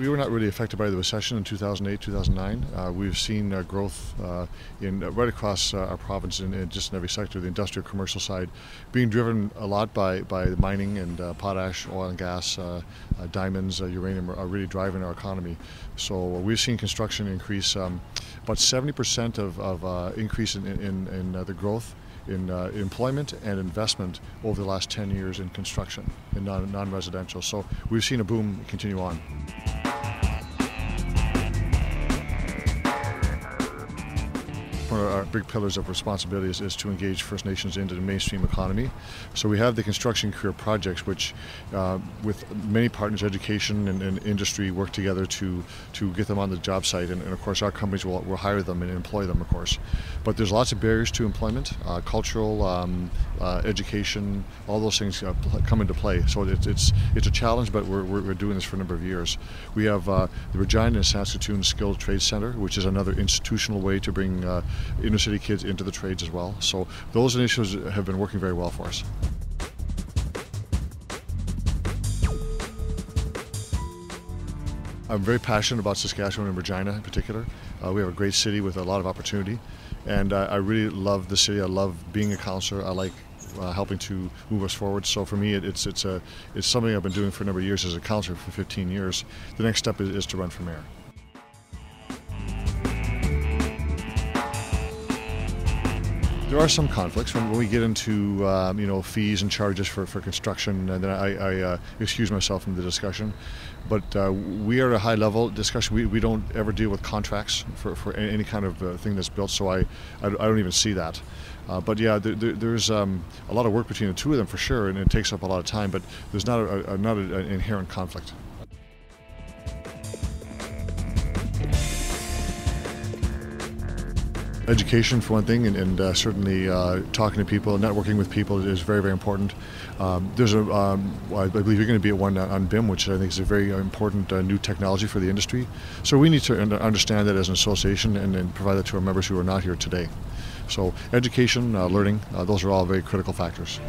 We were not really affected by the recession in 2008, 2009. We've seen growth right across our province in just in every sector, the industrial, commercial side, being driven a lot by mining and potash, oil and gas, diamonds, uranium are really driving our economy. So we've seen construction increase, about 70% of increase in the growth in employment and investment over the last 10 years in construction and non-residential. So we've seen a boom continue on. One of our big pillars of responsibility is to engage First Nations into the mainstream economy. So we have the construction career projects, which with many partners, education and industry, work together to get them on the job site. And of course our companies will hire them and employ them, of course. But there's lots of barriers to employment, cultural, education, all those things come into play. So it's a challenge, but we're doing this for a number of years. We have the Regina and Saskatchewan Skilled Trades Center, which is another institutional way to bring inner city kids into the trades as well. So those initiatives have been working very well for us. I'm very passionate about Saskatchewan and Regina in particular. We have a great city with a lot of opportunity, and I really love the city. I love being a councilor. I like helping to move us forward. So for me, it's something I've been doing for a number of years as a councilor for 15 years. The next step is to run for mayor. There are some conflicts when we get into fees and charges for construction, and then I excuse myself from the discussion. But we are at a high level discussion. We don't ever deal with contracts for any kind of thing that's built, so I don't even see that. But yeah, there's a lot of work between the two of them for sure, and it takes up a lot of time. But there's not an inherent conflict. Education for one thing, and certainly talking to people, networking with people is very, very important. I believe you're going to be at one on BIM, which I think is a very important new technology for the industry. So we need to understand that as an association and provide that to our members who are not here today. So education, learning, those are all very critical factors.